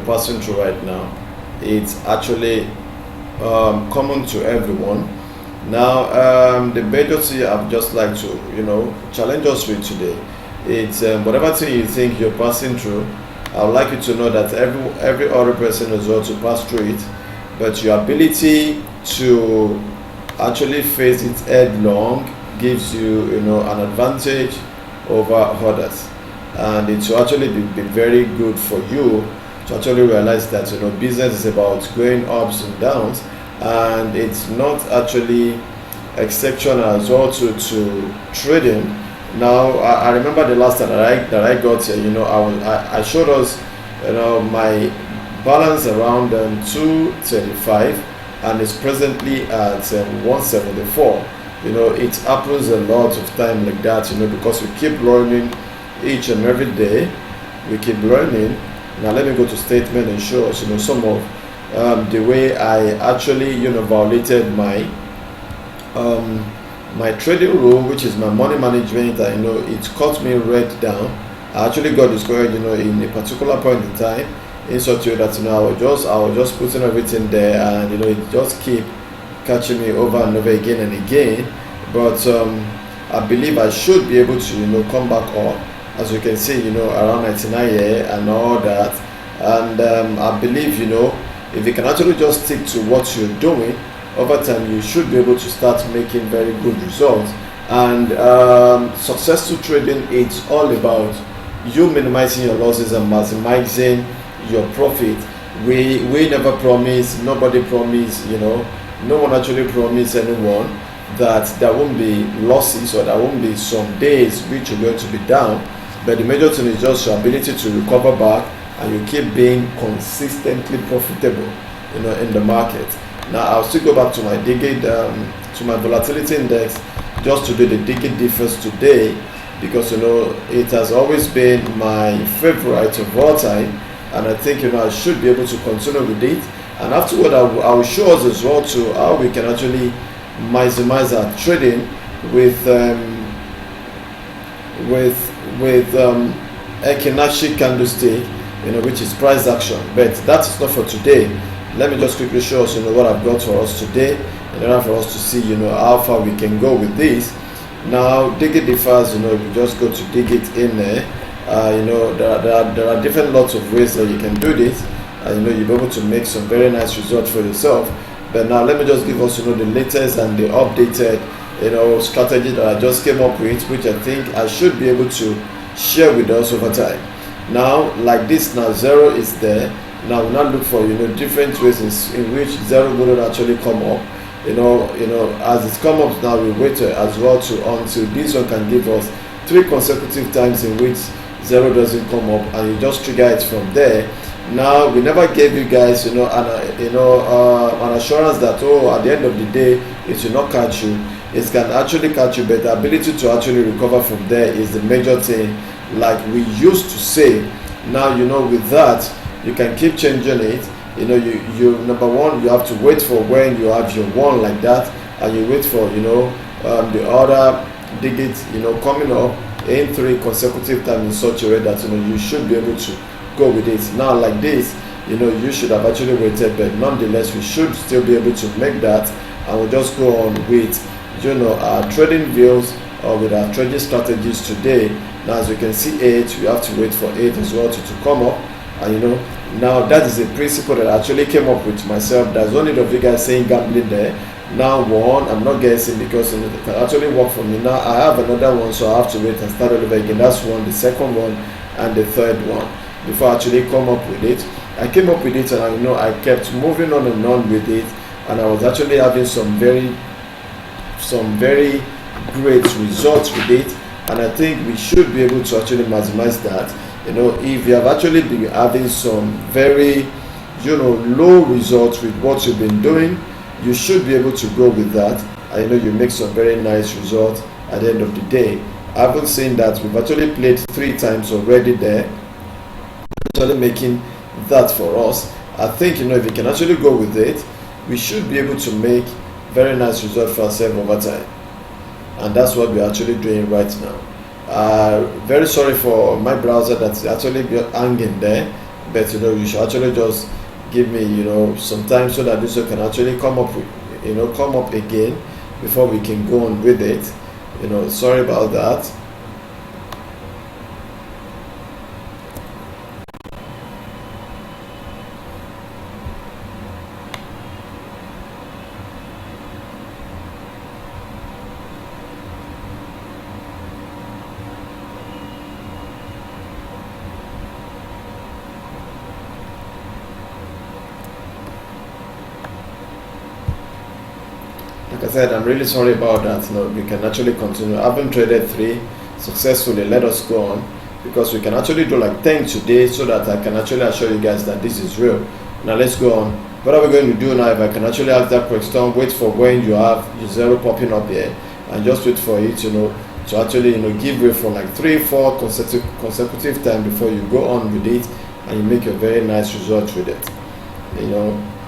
passing through right now, it's actually common to everyone. Now, the major thing I'd just like to, challenge us with today, it's whatever thing you think you're passing through, I would like you to know that every other person is also pass through it, but your ability to actually face it headlong gives you, an advantage over others, and it will actually be very good for you to actually realize that business is about going ups and downs, and it's not actually exceptional as well to trading. Now, I remember the last time that I got here, I showed us, my balance around 235, and it's presently at 174. It happens a lot of time like that, because we keep learning each and every day. We keep learning. Now let me go to statement and show us, some of the way I actually, violated my trading rule, which is my money management. It cut me right down. I actually got discouraged, in a particular point in time, in such a way that I was just putting everything there, and it just keep catching me over and over again and again. But I believe I should be able to come back on, as you can see, around 99 here and all that. And I believe if you can actually just stick to what you're doing over time, you should be able to start making very good results. And successful trading, it's all about you minimizing your losses and maximizing your profit. We never promise, nobody promise, no one actually promise anyone that there won't be losses, or there won't be some days which are going to be down. But the major thing is just your ability to recover back, and you keep being consistently profitable in the market. Now I'll still go back to my Digit, to my volatility index, just to do the Digit difference today, because it has always been my favorite of all time, and I think I should be able to continue with it. And afterward, I will show us as well to how we can actually maximize our trading with Ekinashi candlestick, which is price action. But that is not for today. Let me just quickly show us what I've got for us today, in order for us to see how far we can go with this. Now Digit differs, we just go to Digit in there. There are different lots of ways that you can do this. You'll be able to make some very nice results for yourself. But now let me just give us the latest and the updated strategy that I just came up with, which I think I should be able to share with us over time. Now like this, now zero is there. Now we'll not look for different ways in which zero will actually come up. As it's come up now, we wait as well until this one can give us 3 consecutive times in which zero doesn't come up, and you just trigger it from there. Now we never gave you guys an assurance that at the end of the day it will not catch you. It can actually catch you, but the ability to actually recover from there is the major thing, like we used to say. Now with that you can keep changing it. You number one, you have to wait for when you have your one like that, and you wait for the other Digit coming up in 3 consecutive times in such a way that you should be able to go with it. Now like this, you should have actually waited, but nonetheless we should still be able to make that, and we'll just go on with our trading views, or with our trading strategies today. Now as you can see 8, we have to wait for 8 as well to come up. And now that is a principle that I actually came up with myself. There's only of you guys saying gambling there. Now 1, I'm not guessing, because it can actually work for me. Now I have another one, so I have to wait and start all over again. That's 1, the second one, and the third one, before I actually come up with it. I came up with it, and I kept moving on and on with it, and I was actually having some very great results with it. And I think we should be able to actually maximize that. If you have actually been having some very low results with what you've been doing, you should be able to go with that. I know you make some very nice results at the end of the day. I haven't seen that. We've actually played 3 times already there, actually making that for us. I think if you can actually go with it, we should be able to make very nice results for ourselves over time, and that's what we're actually doing right now. Very sorry for my browser that's actually hanging there. but you should actually just give me some time so that this one can actually come up with come up again before we can go on with it. Sorry about that. Like I said, I'm really sorry about that. We can actually continue. Having traded 3 successfully, let us go on, because we can actually do like 10 today so that I can actually assure you guys that this is real. Now let's go on. What are we going to do now? If I can actually ask that question, wait for when you have your zero popping up here, and just wait for it to actually give way for like 3-4 consecutive time before you go on with it and you make a very nice result with it.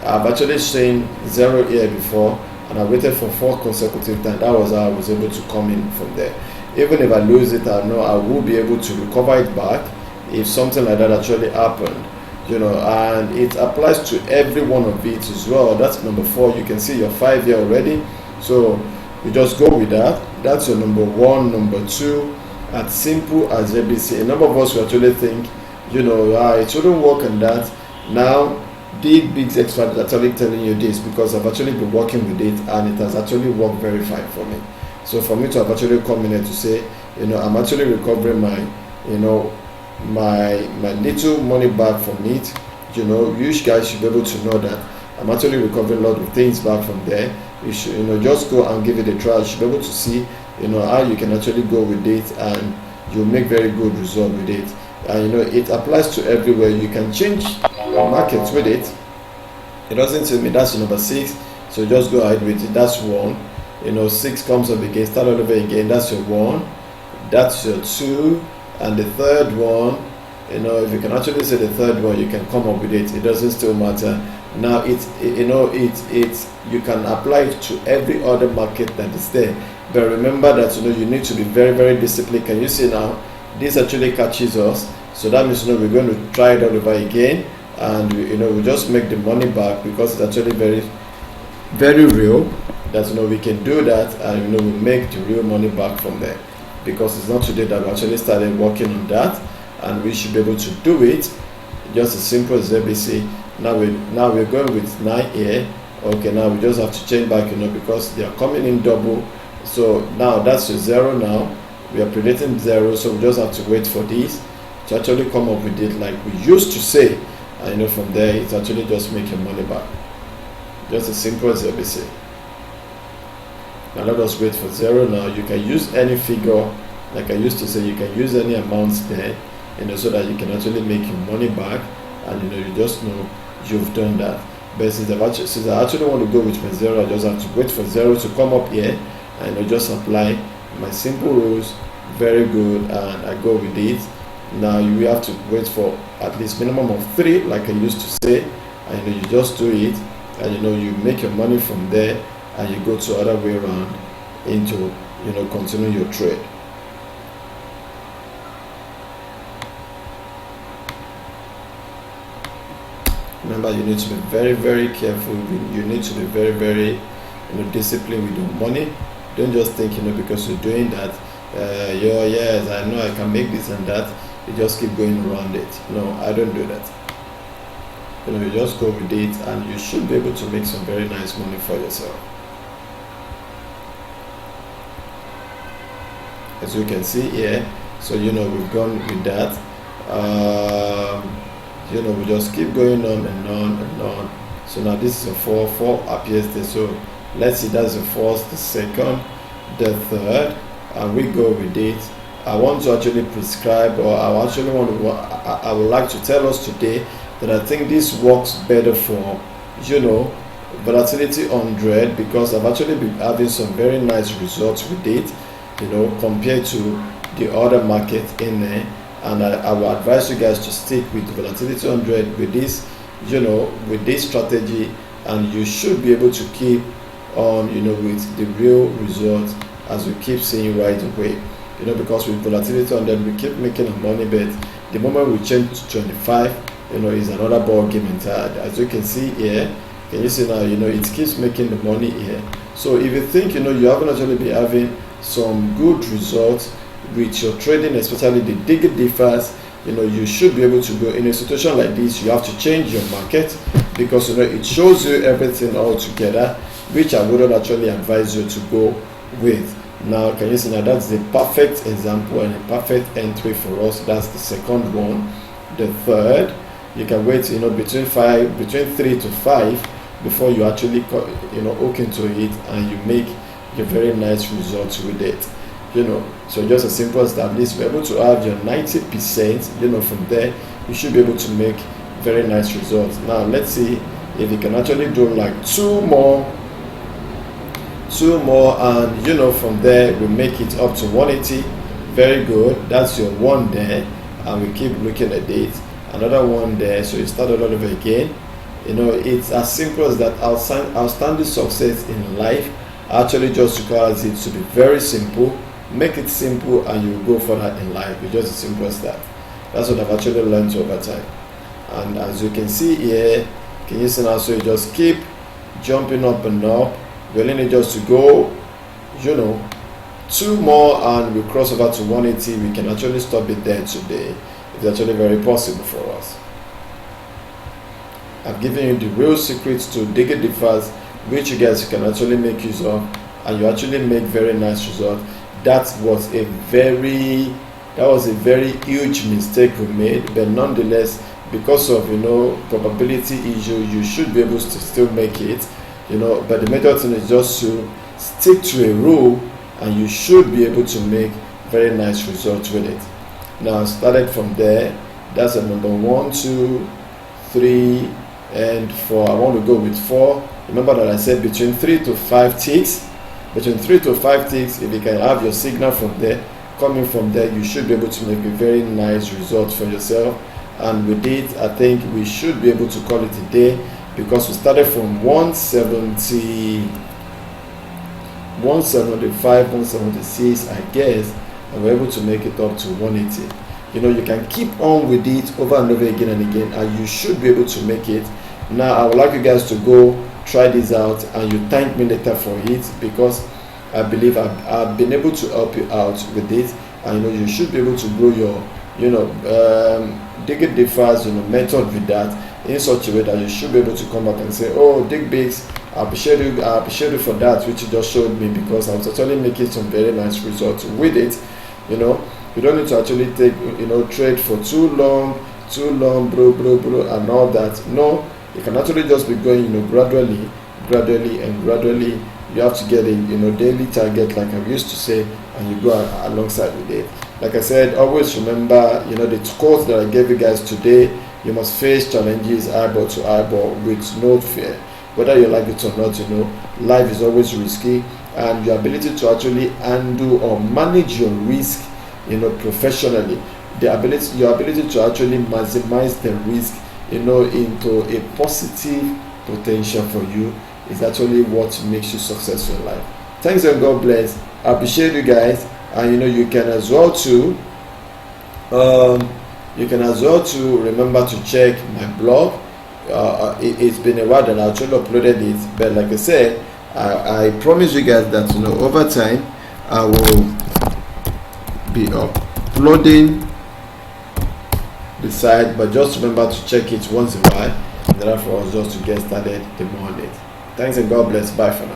I've actually seen 0 here before, and I waited for 4 consecutive times. That was how I was able to come in from there. Even if I lose it, I know I will be able to recover it back if something like that actually happened. And it applies to every one of it as well. That's number 4. You can see your 5 here already, so you just go with that. That's your number 1, number 2, as simple as ABC. A number of us will actually think it shouldn't work on that. Now big expert is actually telling you this because I've actually been working with it, and it has actually worked very fine for me. So for me to have actually come in here to say I'm actually recovering my my little money back from it, you guys should be able to know that I'm actually recovering a lot of things back from there. You should just go and give it a try. You should be able to see how you can actually go with it, and you'll make very good result with it. And it applies to everywhere. You can change markets with it. It doesn't tell me that's number 6, so just go ahead with it. That's 1. 6 comes up again, start all over again. That's your 1, that's your 2, and the third one, if you can actually say the third one, you can come up with it. It doesn't still matter. Now it's you can apply it to every other market that is there, but remember that you need to be very, very disciplined. Can you see now this actually catches us? So that means we're going to try it all over again, and we just make the money back, because it's actually very, very real that we can do that, and we make the real money back from there, because it's not today that we actually started working on that, and we should be able to do it just as simple as ABC. Now we're going with 9 here. Okay, now we just have to change back because they are coming in double. So now that's your 0. Now we are predicting 0, so we just have to wait for this to actually come up with it like we used to say, and from there it's actually just making money back, just as simple as ABC. Now let us wait for 0. Now you can use any figure, like I used to say, you can use any amounts there, so that you can actually make your money back, and you just know you've done that. But since I actually want to go with my 0, I just have to wait for 0 to come up here, and just apply my simple rules. Very good, and I go with it. Now you have to wait for at least minimum of 3, like I used to say, and you just do it, and you make your money from there, and you go to other way around into continue your trade. Remember, you need to be very, very careful. You need to be very, very disciplined with your money. Don't just think because you're doing that, yes, I know I can make this and that, you just keep going around it. No, I don't do that. You just go with it, and you should be able to make some very nice money for yourself. As you can see here, so we've gone with that. We just keep going on and on and on. So now this is a 4 appears there. So let's see, that's the first, the second, the third, and we go with it. I want to actually prescribe, or I would like to tell us today that I think this works better for volatility 100, because I've actually been having some very nice results with it, compared to the other market in there. And I will advise you guys to stick with volatility 100 with this, with this strategy, and you should be able to keep on, with the real results, as we keep seeing right away. Because with volatility 100 we keep making our money, but the moment we change to 25, is another ball game entirely. As you can see here, can you see now, it keeps making the money here. So if you think, you haven't actually been having some good results with your trading, especially the digger differs, you should be able to go. In a situation like this, you have to change your market, because it shows you everything all together, which I wouldn't actually advise you to go with. Now can you see, now that's the perfect example and a perfect entry for us. That's the second one. The third, you can wait between 3 to 5 before you actually hook into it, and you make a very nice results with it. So just as simple as that. At least we're able to have your 90%. From there you should be able to make very nice results. Now let's see if you can actually do like two more, and from there we make it up to 180. Very good. That's your one there, and we keep looking at it. Another one there, so you start all over again. It's as simple as that. Outstanding success in life actually just requires it to be very simple. Make it simple and you go for that in life. It's just as simple as that. That's what I've actually learned over time. And as you can see here, can you see now, so you just keep jumping up and up. We only need just to go two more, and we cross over to 180. We can actually stop it there today. It's actually very possible for us. I've given you the real secrets to digger differs, which you guys can actually make use of, and you actually make very nice results. That was a very huge mistake we made, but nonetheless, because of probability issue, you should be able to still make it. But the major thing is just to stick to a rule, and you should be able to make very nice results with it. Now started from there. That's a number 1, 2, 3, and 4. I want to go with 4. Remember that I said between 3 to 5 ticks. Between 3 to 5 ticks, if you can have your signal from there, coming from there, you should be able to make a very nice result for yourself. And with it, I think we should be able to call it a day, because we started from 170, 175, 176, I guess, and we're able to make it up to 180. You can keep on with it over and over again and again, and you should be able to make it. Now I would like you guys to go try this out, and you thank me later for it, because I believe I've been able to help you out with it. And you should be able to grow your digger differs method with that in such a way that you should be able to come back and say, oh, DigBiggs, I appreciate you for that which you just showed me, because I was actually making some very nice results with it. You don't need to actually take trade for too long, bro, and all that. No, you can actually just be going gradually. You have to get a daily target, like I used to say, and you go alongside with it. Like I said, always remember the quote that I gave you guys today. You must face challenges eyeball to eyeball with no fear. Whether you like it or not, life is always risky, and your ability to actually handle or manage your risk professionally, your ability to actually maximize the risk into a positive potential for you is actually what makes you successful in life. Thanks and God bless. I appreciate you guys, and you can as well too remember to check my blog. It's been a while that I actually uploaded it, but like I said, I promise you guys that over time I will be uploading the site, but just remember to check it once in a while, and therefore just to get started the more on it. Thanks and God bless. Bye for now.